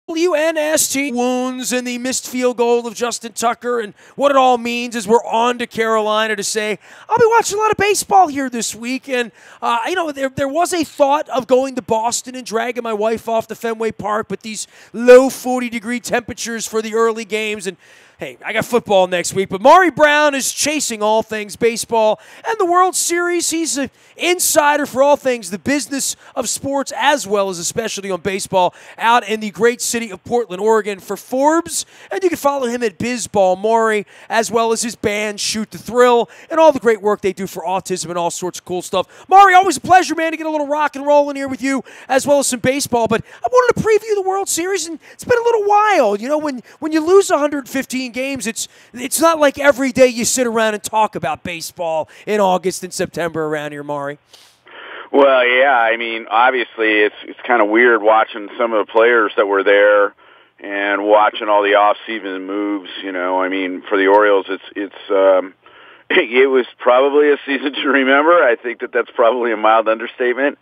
WNST wounds and the missed field goal of Justin Tucker, and what it all means is we're on to Carolina to say, I'll be watching a lot of baseball here this week. And, there was a thought of going to Boston and dragging my wife off to Fenway Park with these low 40-degree temperatures for the early games. And, hey, I got football next week, but Maury Brown is chasing all things baseball and the World Series. He's an insider for all things the business of sports, as well as especially on baseball, out in the great city of Portland, Oregon for Forbes. And you can follow him at Bizball Maury, as well as his band Shoot the Thrill, and all the great work they do for autism and all sorts of cool stuff. Maury, always a pleasure, man, to get a little rock and roll in here with you, as well as some baseball. But I wanted to preview the World Series, and it's been a little while. You know, when you lose 115 games, it's not like every day you sit around and talk about baseball in August and September around here, Maury. Well, yeah, I mean, obviously it's kind of weird watching some of the players that were there and watching all the off-season moves. You know, I mean, for the Orioles, it was probably a season to remember. I think that's probably a mild understatement.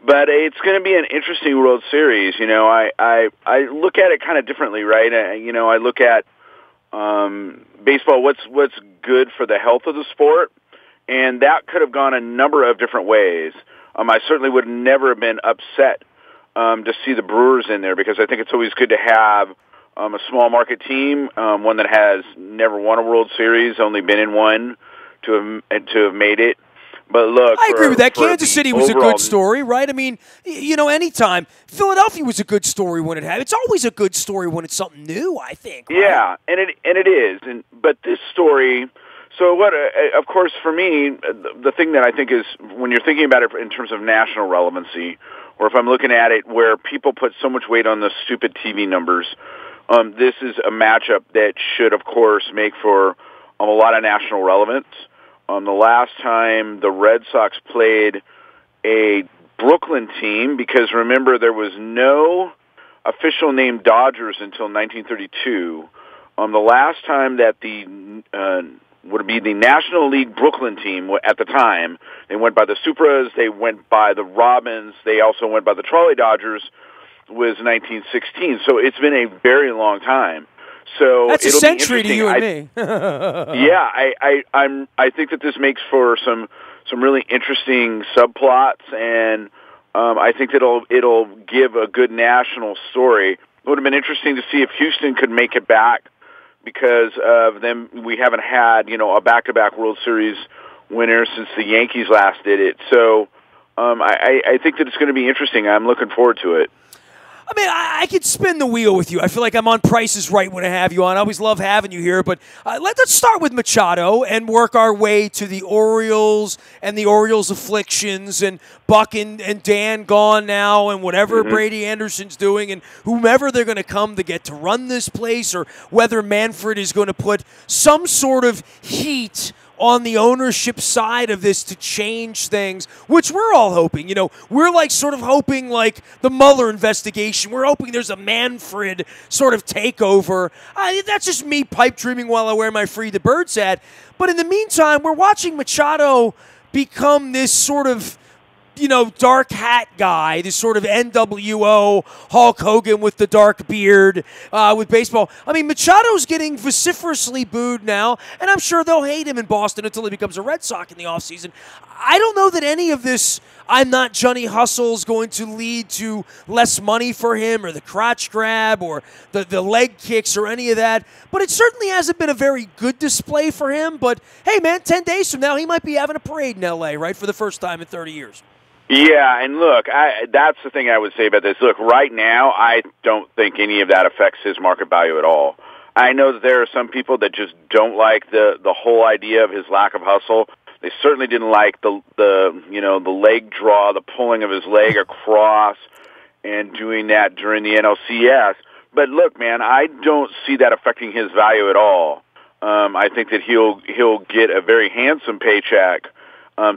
But it's going to be an interesting World Series. You know, I look at it kind of differently, right? I look at baseball, what's good for the health of the sport, and that could have gone a number of different ways. I certainly would never have been upset to see the Brewers in there, because I think it's always good to have a small market team, one that has never won a World Series, only been in one to have made it. But look, I agree with that. Kansas City was a good story, right? I mean, anytime. Philadelphia was a good story when it happened. It's always a good story when it's something new, I think. Right? Yeah, and it is. But this story, so what? Of course, for me, the thing that I think is, when you're thinking about it in terms of national relevancy, or if I'm looking at it where people put so much weight on the stupid TV numbers, this is a matchup that should, of course, make for a lot of national relevance. The last time the Red Sox played a Brooklyn team, because remember, there was no official name Dodgers until 1932. The last time that would be the National League Brooklyn team at the time, they went by the Supras, they went by the Robins, they also went by the Trolley Dodgers, was 1916. So it's been a very long time. So that's a century to you and me. Yeah, I think that this makes for some really interesting subplots, and I think that it'll give a good national story. It would have been interesting to see if Houston could make it back, because of them. We haven't had a back-to-back World Series winner since the Yankees last did it. So I think that it's going to be interesting. I'm looking forward to it. I mean, I could spin the wheel with you. I feel like I'm on Price is Right when I have you on. I always love having you here. But let's start with Machado and work our way to the Orioles and the Orioles' afflictions, and Buck and Dan gone now, and whatever Brady Anderson's doing, and whomever they're going to come to get to run this place, or whether Manfred is going to put some sort of heat on the ownership side of this to change things, which we're all hoping. We're like sort of hoping like the Mueller investigation. We're hoping there's a Manfred sort of takeover. That's just me pipe dreaming while I wear my Free the Birds hat. But in the meantime, we're watching Machado become this sort of dark hat guy, this sort of NWO Hulk Hogan with the dark beard with baseball. I mean, Machado's getting vociferously booed now, and I'm sure they'll hate him in Boston until he becomes a Red Sox in the offseason. I don't know that any of this I'm not Johnny Hustle is going to lead to less money for him, or the crotch grab, or the leg kicks, or any of that. But it certainly hasn't been a very good display for him. But, hey, man, 10 days from now, he might be having a parade in L.A., right, for the first time in 30 years. Yeah, and look, that's the thing I would say about this. Look, right now, I don't think any of that affects his market value at all. I know that there are some people that just don't like the whole idea of his lack of hustle. They certainly didn't like the leg draw, the pulling of his leg across, and doing that during the NLCS. But look, man, I don't see that affecting his value at all. I think that he'll get a very handsome paycheck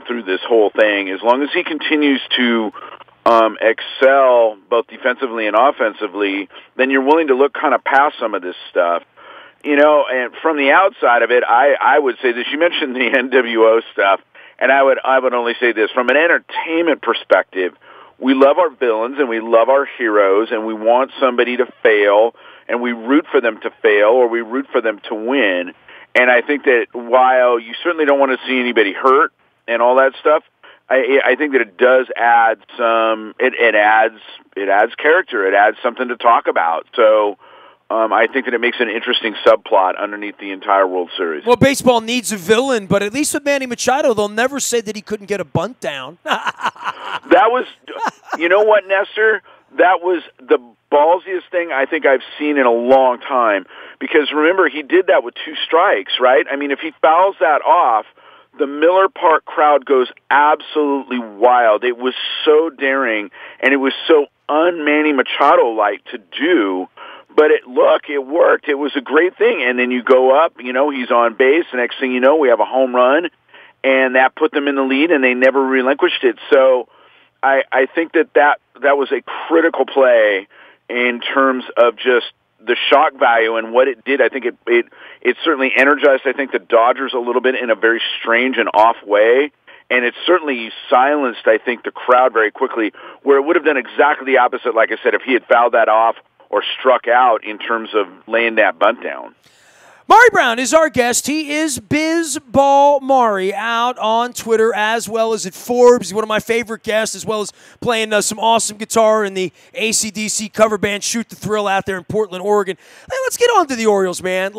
through this whole thing, as long as he continues to excel both defensively and offensively. Then you're willing to look kind of past some of this stuff, And from the outside of it, I would say this. You mentioned the NWO stuff, and I would only say this from an entertainment perspective. we love our villains and we love our heroes, and we want somebody to fail, and we root for them to fail, or we root for them to win. And I think that while you certainly don't want to see anybody hurt and all that stuff, I think that it does add some. It adds character. It adds something to talk about. So I think that it makes an interesting subplot underneath the entire World Series. Well, baseball needs a villain, but at least with Manny Machado, they'll never say that he couldn't get a bunt down. That was, you know what, Nestor? That was the ballsiest thing I think I've seen in a long time. Because remember, he did that with 2 strikes, right? I mean, if he fouls that off, the Miller Park crowd goes absolutely wild. It was so daring, and it was so un-Manny Machado-like to do. But it worked. It was a great thing. And then you go up, he's on base. The next thing you know, we have a home run, and that put them in the lead, and they never relinquished it. So I think that was a critical play in terms of just the shock value and what it did. I think it certainly energized, I think, the Dodgers a little bit in a very strange and off way. And it certainly silenced, I think, the crowd very quickly, where it would have done exactly the opposite, like I said, if he had fouled that off or struck out in terms of laying that bunt down. Maury Brown is our guest. He is Bizball Maury out on Twitter as well as at Forbes. He's one of my favorite guests, as well as playing some awesome guitar in the AC/DC cover band Shoot the Thrill out there in Portland, Oregon. Hey, let's get on to the Orioles, man.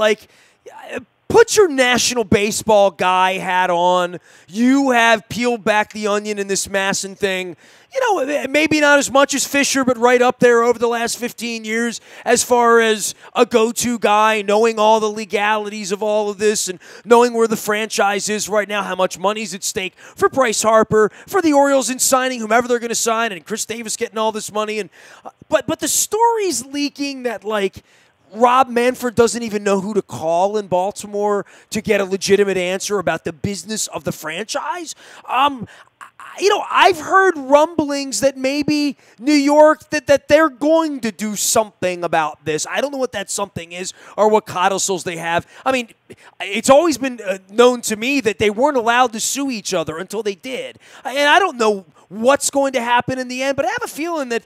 Put your National Baseball guy hat on. You have peeled back the onion in this Masson thing. Maybe not as much as Fisher, but right up there over the last 15 years as far as a go-to guy, knowing all the legalities of all of this and knowing where the franchise is right now, how much money's at stake for Bryce Harper, for the Orioles in signing whomever they're going to sign, and Chris Davis getting all this money. But the story's leaking that, Rob Manfred doesn't even know who to call in Baltimore to get a legitimate answer about the business of the franchise. I've heard rumblings that maybe New York, that they're going to do something about this. I don't know what that something is or what codicils they have. I mean, it's always been known to me that they weren't allowed to sue each other until they did. And I don't know what's going to happen in the end, but I have a feeling that,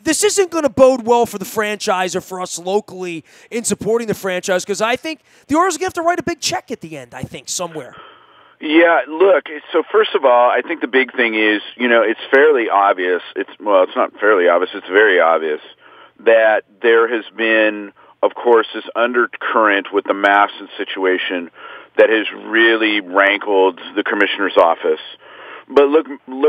this isn't going to bode well for the franchise or for us locally in supporting the franchise, because I think the Orioles are going to have to write a big check at the end, I think, somewhere. Yeah, look, so first of all, I think the big thing is, it's fairly obvious. It's not fairly obvious. It's very obvious that there has been, of course, this undercurrent with the Masson situation that has really rankled the commissioner's office. But look,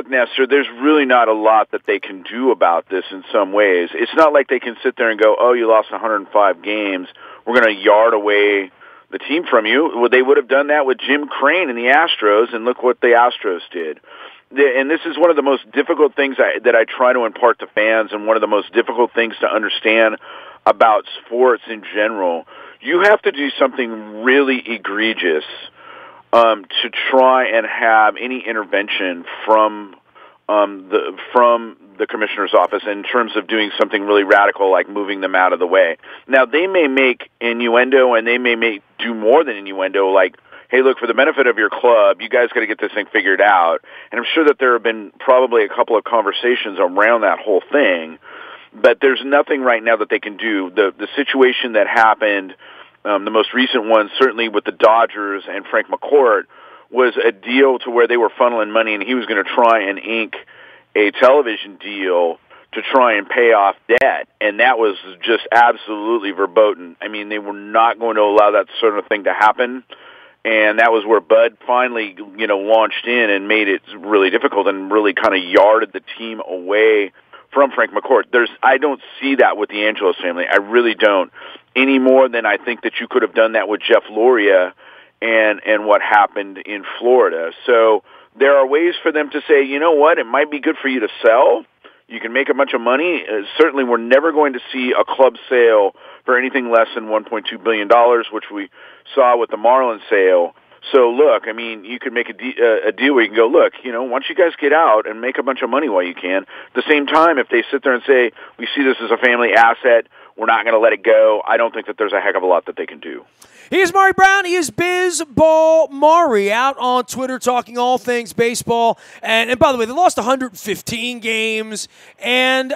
Nestor, there's really not a lot that they can do about this in some ways. It's not like they can sit there and go, oh, you lost 105 games, we're going to yard away the team from you. Well, they would have done that with Jim Crane and the Astros, and look what the Astros did. And this is one of the most difficult things that I try to impart to fans, and one of the most difficult things to understand about sports in general. You have to do something really egregious to try and have any intervention from the commissioner's office in terms of doing something really radical, like moving them out of the way. Now, they may make innuendo, and they may do more than innuendo, like, hey, look, for the benefit of your club, you guys got to get this thing figured out. And I'm sure that there have been probably a couple of conversations around that whole thing, but there's nothing right now that they can do. The situation that happened, the most recent one, certainly with the Dodgers and Frank McCourt, was a deal to where they were funneling money, and he was going to try and ink a television deal to try and pay off debt, and that was just absolutely verboten. I mean, they were not going to allow that sort of thing to happen, and that was where Bud finally, launched in and made it really difficult and really kind of yarded the team away from Frank McCourt. I don't see that with the Angelos family. I really don't, any more than I think that you could have done that with Jeff Loria and what happened in Florida. So there are ways for them to say, you know what, it might be good for you to sell. You can make a bunch of money. Certainly we're never going to see a club sale for anything less than $1.2 billion, which we saw with the Marlins sale. So look, I mean, you could make a deal where you can go, look, why don't you guys get out and make a bunch of money while you can. At the same time, if they sit there and say, we see this as a family asset, we're not going to let it go, I don't think that there's a heck of a lot that they can do. He is Maury Brown. He is Bizball Maury, out on Twitter talking all things baseball. And by the way, they lost 115 games. And,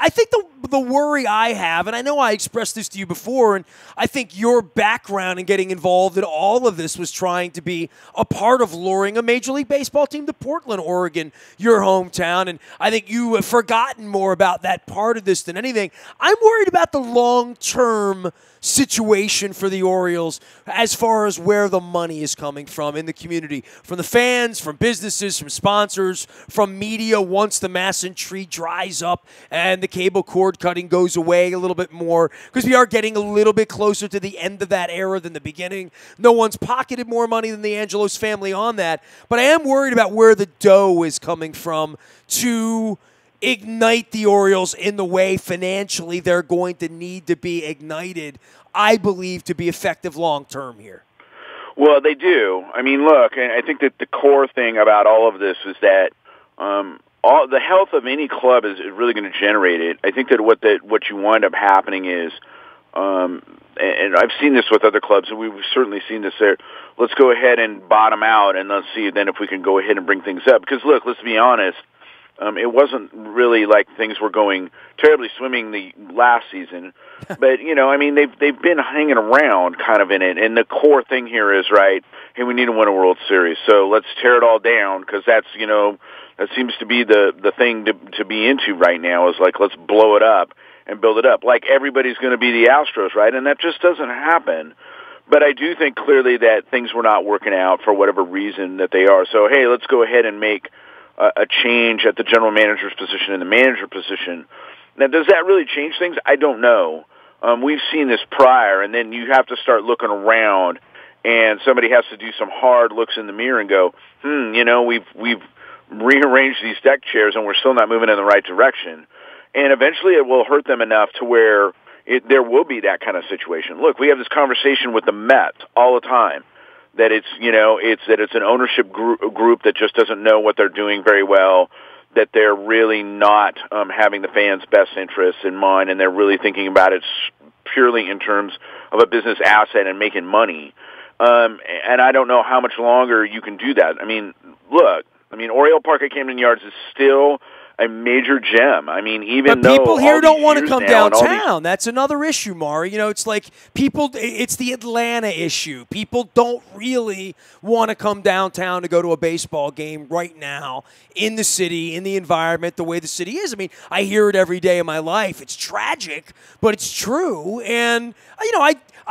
I think the worry I have, and I know I expressed this to you before, and I think your background in getting involved in all of this was trying to be a part of luring a Major League Baseball team to Portland, Oregon, your hometown. And I think you have forgotten more about that part of this than anything. I'm worried about the long-term situation for the Orioles as far as where the money is coming from in the community, from the fans, from businesses, from sponsors, from media once the Masson tree dries up and the cable cord cutting goes away a little bit more, because we are getting a little bit closer to the end of that era than the beginning. No one's pocketed more money than the Angelos family on that, but I am worried about where the dough is coming from to ignite the Orioles in the way financially they're going to need to be ignited, I believe, to be effective long-term here. Well, they do. I mean, look, I think that the core thing about all of this is that all the health of any club is really going to generate it. I think that what you wind up happening is, and I've seen this with other clubs, and we've certainly seen this there, let's go ahead and bottom out, and let's see then if we can go ahead and bring things up. Because, look, let's be honest, it wasn't really like things were going terribly swimming the last season, but they've been hanging around kind of in it. And the core thing here is, right, hey, we need to win a World Series, so let's tear it all down, because that's that seems to be the thing to be into right now, is like, let's blow it up and build it up. Like everybody's going to be the Astros, right? And that just doesn't happen. But I do think clearly that things were not working out for whatever reason that they are. So hey, let's go ahead and make a change at the general manager's position and the manager position. Now, does that really change things? I don't know. We've seen this prior, and then you have to start looking around, and somebody has to do some hard looks in the mirror and go, we've rearranged these deck chairs, and we're still not moving in the right direction. And eventually it will hurt them enough to where there will be that kind of situation. Look, we have this conversation with the Mets all the time, that it's an ownership group that just doesn't know what they're doing very well, that they're really not having the fans' best interests in mind, and they're really thinking about it purely in terms of a business asset and making money. And I don't know how much longer you can do that. I mean, look, Oriole Park at Camden Yards is still a major gem. I mean, even though people here don't want to come downtown. That's another issue, Maury. It's like it's the Atlanta issue. People don't really want to come downtown to go to a baseball game right now in the city, in the environment, the way the city is. I mean, I hear it every day of my life. It's tragic, but it's true. And,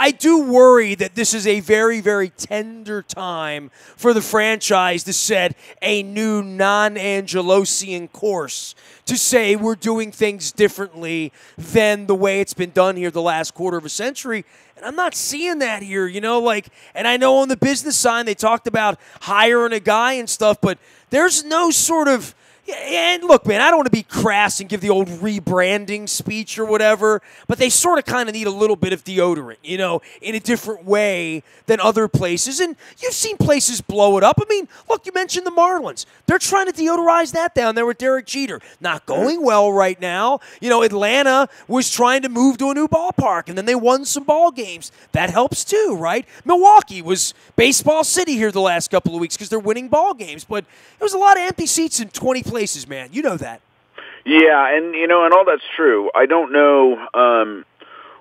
I do worry that this is a very, very tender time for the franchise to set a new non-Angelosian course, to say we're doing things differently than the way it's been done here the last quarter of a century. And I'm not seeing that here, and I know on the business side they talked about hiring a guy and stuff, but there's no sort of, and look, man, I don't want to be crass and give the old rebranding speech or whatever, but they sort of kind of need a little bit of deodorant, in a different way than other places. And you've seen places blow it up. I mean, look, you mentioned the Marlins. They're trying to deodorize that down there with Derek Jeter. Not going well right now. Atlanta was trying to move to a new ballpark, and then they won some ball games. That helps too, right? Milwaukee was baseball city here the last couple of weeks because they're winning ball games, but there was a lot of empty seats in 20 places, man. You know that. Yeah, and and all that's true. I don't know.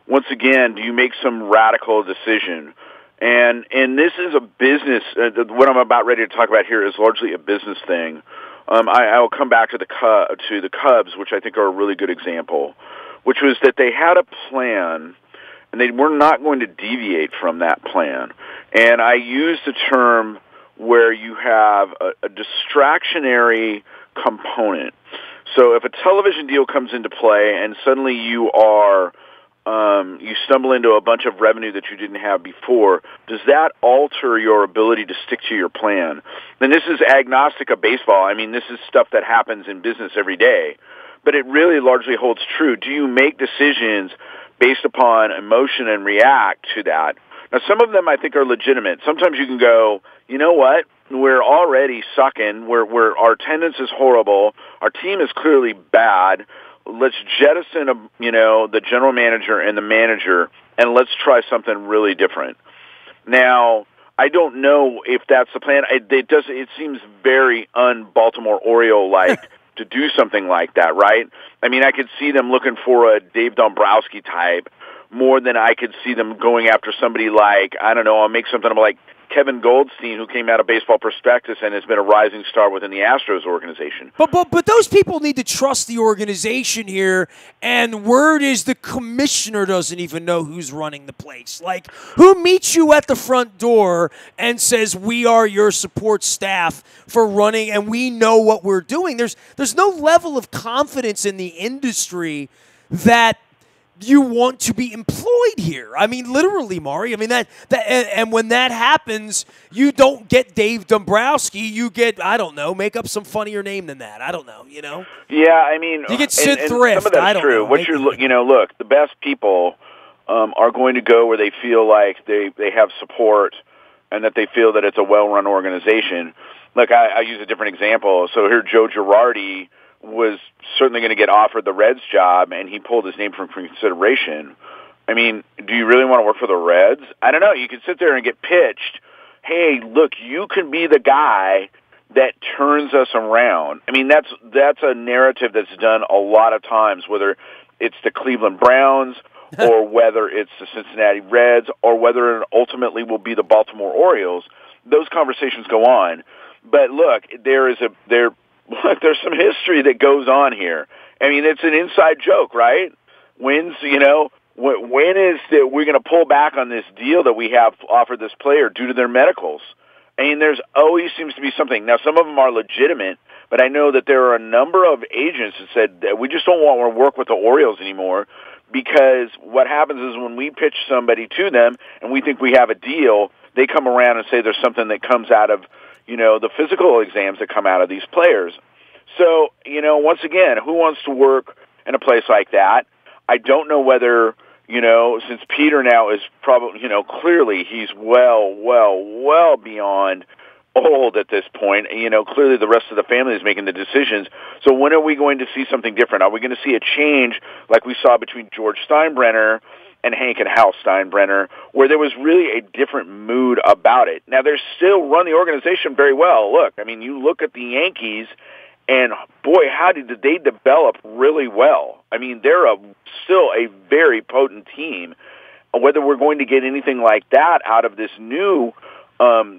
Once again, do you make some radical decision? And this is a business. What I'm about ready to talk about here is largely a business thing. I will come back to the Cubs, which I think are a really good example, which was that they had a plan, and they were not going to deviate from that plan. And I use the term where you have a distractionary component. So if a television deal comes into play and suddenly you stumble into a bunch of revenue that you didn't have before, does that alter your ability to stick to your plan? And this is agnostic of baseball. I mean, this is stuff that happens in business every day, but it really largely holds true. Do you make decisions based upon emotion and react to that? Now, some of them I think are legitimate. Sometimes you can go, you know what? We're already sucking. Our attendance is horrible. Our team is clearly bad. let's jettison the general manager and the manager, and let's try something really different. Now, I don't know if that's the plan. It seems very un-Baltimore Oriole-like to do something like that, right? I mean, I could see them looking for a Dave Dombrowski type more than I could see them going after somebody like, I don't know, I'll make something up like Kevin Goldstein, who came out of Baseball Prospectus and has been a rising star within the Astros organization. But those people need to trust the organization here, and word is the commissioner doesn't even know who's running the place. Like, who meets you at the front door and says, we are your support staff for running, and we know what we're doing? There's no level of confidence in the industry that you want to be employed here. I mean, literally, Maury. I mean, and when that happens, you don't get Dave Dombrowski. You get, I don't know, make up some funnier name than that. I don't know, Yeah, I mean, you get Sid Thrift. Some of that's true. What you're, look, the best people are going to go where they feel like they have support and that they feel that it's a well-run organization. Look, I use a different example. So here, Joe Girardi was certainly going to get offered the Reds job, and he pulled his name from consideration. I mean, do you really want to work for the Reds? I don't know. You could sit there and get pitched, hey, look, you can be the guy that turns us around. I mean, that's a narrative that's done a lot of times, whether it's the Cleveland Browns or whether it's the Cincinnati Reds or whether it ultimately will be the Baltimore Orioles. Those conversations go on. But look, there's some history that goes on here. I mean, it's an inside joke, right? When is that we're going to pull back on this deal that we have offered this player due to their medicals? I mean, there's always seems to be something. Now, some of them are legitimate, but I know that there are a number of agents that said that we just don't want to work with the Orioles anymore because what happens is when we pitch somebody to them and we think we have a deal, they come around and say there's something that comes out of the physical exams that come out of these players. So, once again, who wants to work in a place like that? I don't know whether, since Peter now is probably, clearly he's well beyond old at this point. Clearly the rest of the family is making the decisions. So when are we going to see something different? Are we going to see a change like we saw between George Steinbrenner and Hank and Hal Steinbrenner, where there was really a different mood about it? Now, they still run the organization very well. Look, I mean, you look at the Yankees, and boy, how did they develop really well? I mean, they're still a very potent team. Whether we're going to get anything like that out of this new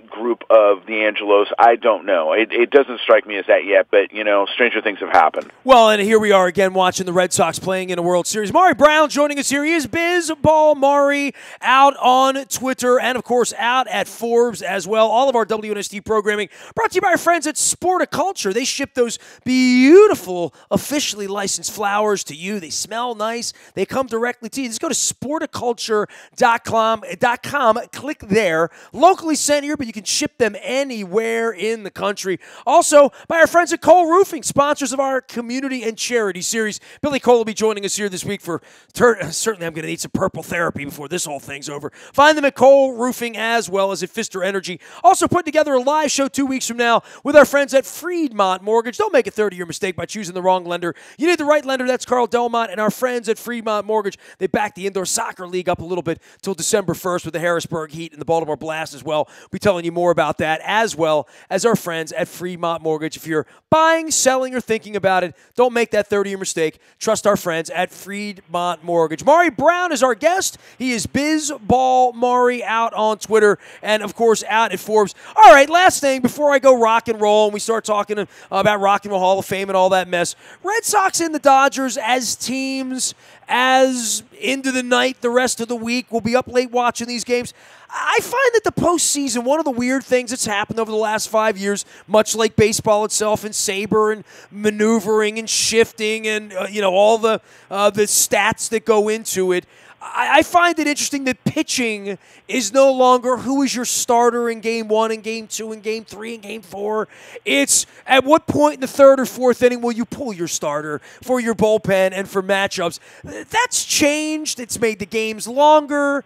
group of the Angelos, I don't know. It doesn't strike me as that yet, but, stranger things have happened. Well, and here we are again watching the Red Sox playing in a World Series. Maury Brown joining us here. He is Bizball Maury out on Twitter and, of course, out at Forbes as well. All of our WNST programming brought to you by our friends at Sporticulture. They ship those beautiful, officially licensed flowers to you. They smell nice. They come directly to you. Just go to sporticulture.com. Click there. Locally sent here, but you can ship them anywhere in the country. Also, by our friends at Cole Roofing, sponsors of our community and charity series. Billy Cole will be joining us here this week for certainly I'm going to need some purple therapy before this whole thing's over. Find them at Cole Roofing as well as at Pfister Energy. Also putting together a live show 2 weeks from now with our friends at Fremont Mortgage. Don't make a 30-year mistake by choosing the wrong lender. You need the right lender. That's Carl Delmont and our friends at Fremont Mortgage. They back the indoor soccer league up a little bit till December 1st with the Harrisburg Heat and the Baltimore Blast as well. We'll be telling you more about that as well as our friends at Fremont Mortgage. If you're buying, selling, or thinking about it, don't make that 30-year mistake. Trust our friends at Fremont Mortgage. Maury Brown is our guest. He is Bizball Maury out on Twitter and, of course, out at Forbes. All right, last thing before I go rock and roll and we start talking about Rock and Roll Hall of Fame and all that mess. Red Sox and the Dodgers as teams, as into the night, the rest of the week. We'll be up late watching these games. I find that the postseason, one of the weird things that's happened over the last 5 years, much like baseball itself and saber and maneuvering and shifting and all the stats that go into it, I find it interesting that pitching is no longer who is your starter in Game 1 and Game 2 and Game 3 and Game 4. It's at what point in the third or fourth inning will you pull your starter for your bullpen and for matchups. That's changed. It's made the games longer.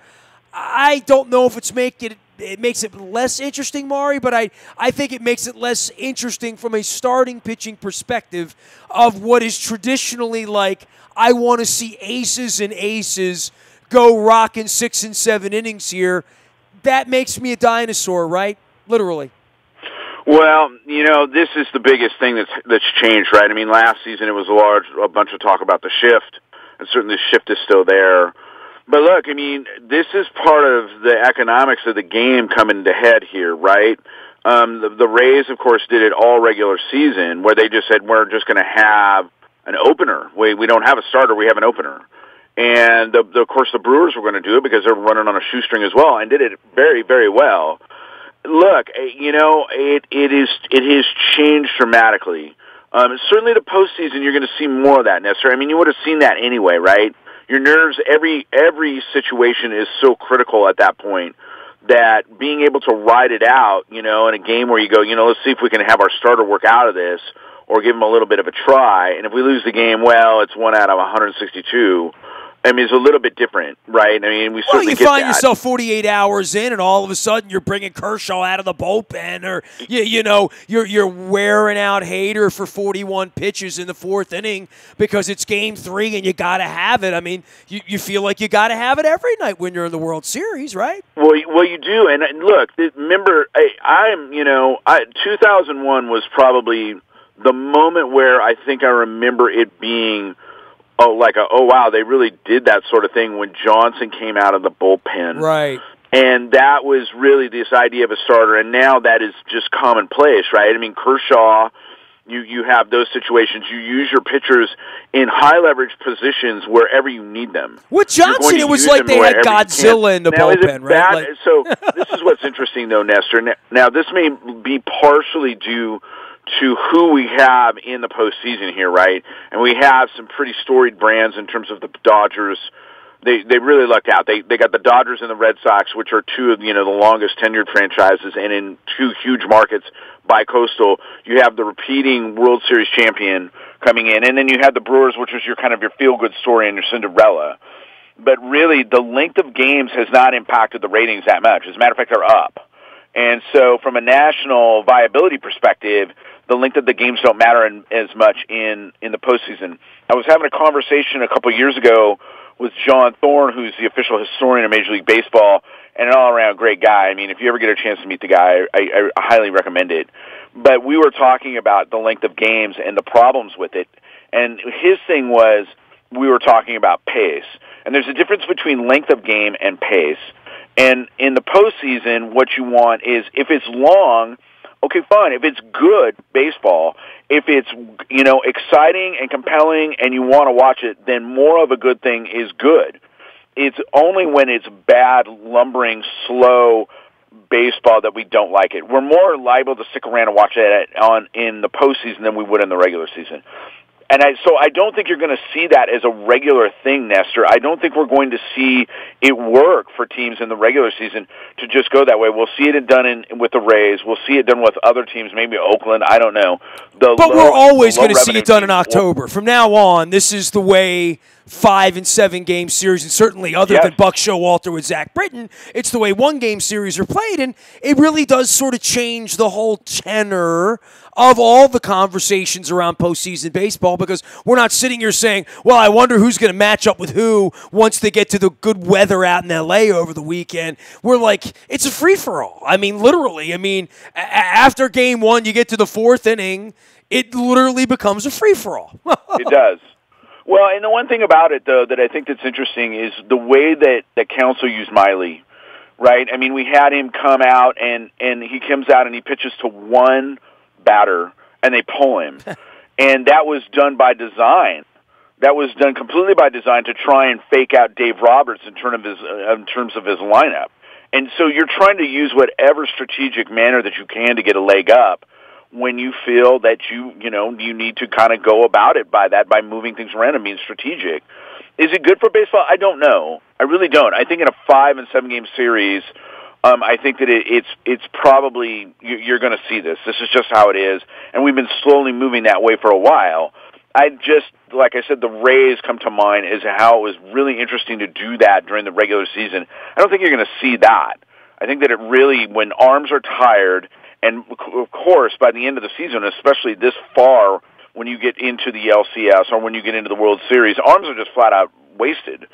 I don't know if it's making it it makes it less interesting, Maury, but I think it makes it less interesting from a starting pitching perspective of what is traditionally like, I want to see aces and aces go rocking 6 and 7 innings here. That makes me a dinosaur, right? Literally. Well, this is the biggest thing that's changed, right? I mean, last season it was a bunch of talk about the shift, and certainly the shift is still there. But look, I mean, this is part of the economics of the game coming to head here, right? The Rays, of course, did it all regular season, where they just said, we're just going to have an opener. We don't have a starter, we have an opener. And, of course, the Brewers were going to do it because they're running on a shoestring as well, and did it very, very well. Look, it has changed dramatically. Certainly the postseason, you're going to see more of that, Nestor. I mean, you would have seen that anyway, right? Your nerves, every situation is so critical at that point that being able to ride it out, in a game where you go, let's see if we can have our starter work out of this or give them a little bit of a try. And if we lose the game, well, it's 1 out of 162. I mean, it's a little bit different, right? I mean, we certainly get that. You find yourself 48 hours in, and all of a sudden you're bringing Kershaw out of the bullpen, or you're wearing out Hader for 41 pitches in the 4th inning because it's Game 3 and you got to have it. I mean, you feel like you got to have it every night when you're in the World Series, right? Well, you do. And look, remember, 2001 was probably the moment where I think I remember it being. Oh, wow, they really did that sort of thing when Johnson came out of the bullpen. Right. And that was really this idea of a starter, and now that is just commonplace, right? I mean, Kershaw, you have those situations. You use your pitchers in high-leverage positions wherever you need them. With Johnson, it was like they had Godzilla in the bullpen, right? So this is what's interesting, though, Nestor. Now, this may be partially due to who we have in the postseason here, right? And we have some pretty storied brands in terms of the Dodgers. They really lucked out. They got the Dodgers and the Red Sox, which are two of the longest tenured franchises, and in two huge markets, bi-coastal. You have the repeating World Series champion coming in, and then you have the Brewers, which was your kind of your feel-good story and your Cinderella. But really, the length of games has not impacted the ratings that much. As a matter of fact, they're up. And so from a national viability perspective, the length of the games don't matter as much in the postseason. I was having a conversation a couple of years ago with John Thorne, who's the official historian of Major League Baseball, and an all-around great guy. I mean, if you ever get a chance to meet the guy, I highly recommend it. But we were talking about the length of games and the problems with it. And his thing was, we were talking about pace. And there's a difference between length of game and pace. And in the postseason, what you want is, if it's long, okay, fine. If it's good baseball, if it's, exciting and compelling and you want to watch it, then more of a good thing is good. It's only when it's bad, lumbering, slow baseball that we don't like it. We're more liable to stick around and watch it in the postseason than we would in the regular season. And so I don't think you're going to see that as a regular thing, Nestor. I don't think we're going to see it work for teams in the regular season to just go that way. We'll see it done with the Rays. We'll see it done with other teams, maybe Oakland. I don't know. But we're always going to see it done in October. From now on, this is the way 5 and 7 game series, and certainly other than Buck Showalter with Zach Britton, it's the way 1 game series are played, and it really does sort of change the whole tenor of all the conversations around postseason baseball, because we're not sitting here saying, well, I wonder who's going to match up with who once they get to the good weather out in L.A. over the weekend. We're like, it's a free-for-all. I mean, literally. I mean, after game 1, you get to the 4th inning, it literally becomes a free-for-all. It does. Well, and the one thing about it, though, that I think that's interesting is the way that the council used Miley, right? I mean, we had him come out, and he comes out and he pitches to one batter, and they pull him. And that was done by design. That was done completely by design to try and fake out Dave Roberts in terms of his lineup. And so you're trying to use whatever strategic manner that you can to get a leg up when you feel that you need to kind of go about it by moving things around and being strategic. Is it good for baseball? I don't know. I really don't. I think in a 5 and 7 game series, I think that it's probably you're going to see this. This is just how it is, and we've been slowly moving that way for a while. Like I said, the Rays come to mind as how it was really interesting to do that during the regular season. I don't think you're going to see that. I think that it really, when arms are tired, and of course by the end of the season, especially this far, when you get into the LCS or when you get into the World Series, arms are just flat out wasted.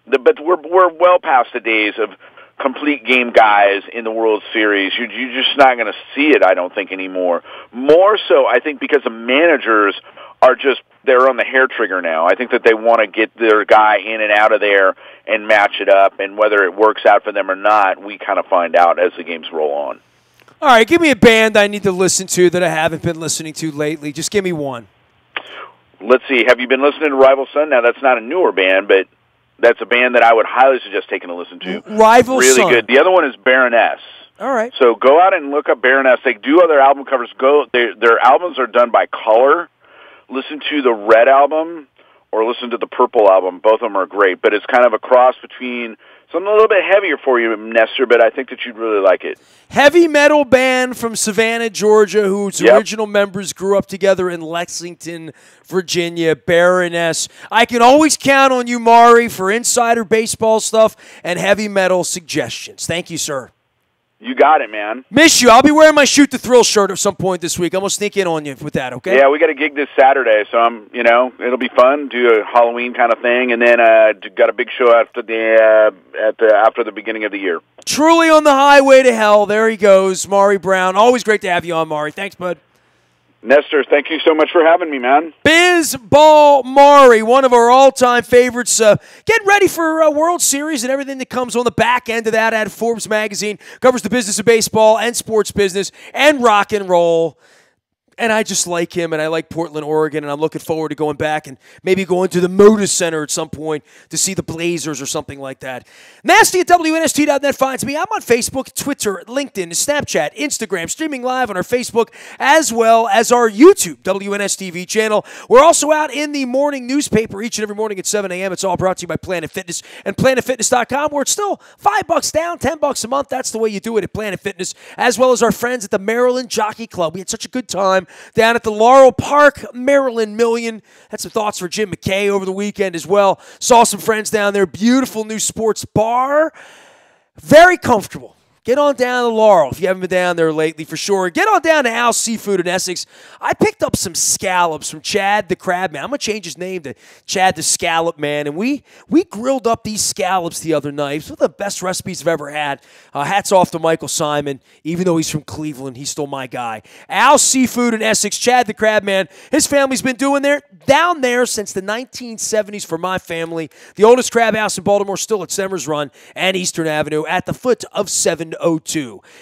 But we're well past the days of complete game guys in the World Series. You're just not going to see it, I don't think, anymore. More so, I think, because the managers are just, they're on the hair trigger now. I think that they want to get their guy in and out of there and match it up, and whether it works out for them or not, we kind of find out as the games roll on. All right, give me a band I need to listen to that I haven't been listening to lately. Just give me one. Let's see. Have you been listening to Rival Sun? Now, that's not a newer band, but that's a band that I would highly suggest taking a listen to. Rival Really Sun. good. The other one is Baroness. All right. So go out and look up Baroness. They do other album covers. Their albums are done by color. Listen to the Red album or listen to the Purple album. Both of them are great, but it's kind of a cross between something a little bit heavier for you, Nestor, but I think that you'd really like it. Heavy metal band from Savannah, Georgia, whose original members grew up together in Lexington, Virginia, Baroness. I can always count on you, Maury, for insider baseball stuff and heavy metal suggestions. Thank you, sir. You got it, man. Miss you. I'll be wearing my Shoot the Thrill shirt at some point this week. I'm going to sneak in on you with that, okay? Yeah, we got a gig this Saturday, so it'll be fun. Do a Halloween kind of thing, and then got a big show after the beginning of the year. Truly on the highway to hell. There he goes, Maury Brown. Always great to have you on, Maury. Thanks, bud. Nestor, thank you so much for having me, man. Bizball Maury, one of our all-time favorites. Getting ready for World Series and everything that comes on the back end of that at Forbes magazine. Covers the business of baseball and sports business and rock and roll. And I just like him, and I like Portland, Oregon, and I'm looking forward to going back and maybe going to the Moda Center at some point to see the Blazers or something like that. Nasty at WNST.net finds me. I'm on Facebook, Twitter, LinkedIn, Snapchat, Instagram, streaming live on our Facebook, as well as our YouTube, WNSTV channel. We're also out in the morning newspaper each and every morning at 7 a.m. It's all brought to you by Planet Fitness and PlanetFitness.com, where it's still $5 down, $10 a month. That's the way you do it at Planet Fitness, as well as our friends at the Maryland Jockey Club. We had such a good time down at the Laurel Park, Maryland Million. Had some thoughts for Jim McKay over the weekend as well. Saw some friends down there. Beautiful new sports bar. Very comfortable. Get on down to Laurel if you haven't been down there lately, for sure. Get on down to Al's Seafood in Essex. I picked up some scallops from Chad the Crab Man. I'm going to change his name to Chad the Scallop Man. And we grilled up these scallops the other night. It's one of the best recipes I've ever had. Hats off to Michael Simon. Even though he's from Cleveland, he's still my guy. Al's Seafood in Essex, Chad the Crab Man. His family's been down there since the 1970s for my family. The oldest crab house in Baltimore, still at Semmers Run and Eastern Avenue at the foot of 702.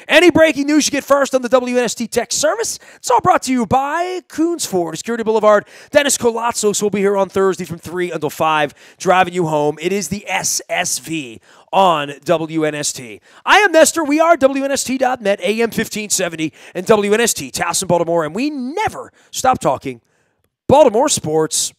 Any breaking news you get first on the WNST Tech Service? It's all brought to you by Coons Ford, Security Boulevard. Dennis Colatzos will be here on Thursday from 3 until 5, driving you home. It is the SSV on WNST. I am Nestor. We are WNST.net, AM 1570, and WNST, Towson, Baltimore, and we never stop talking Baltimore sports.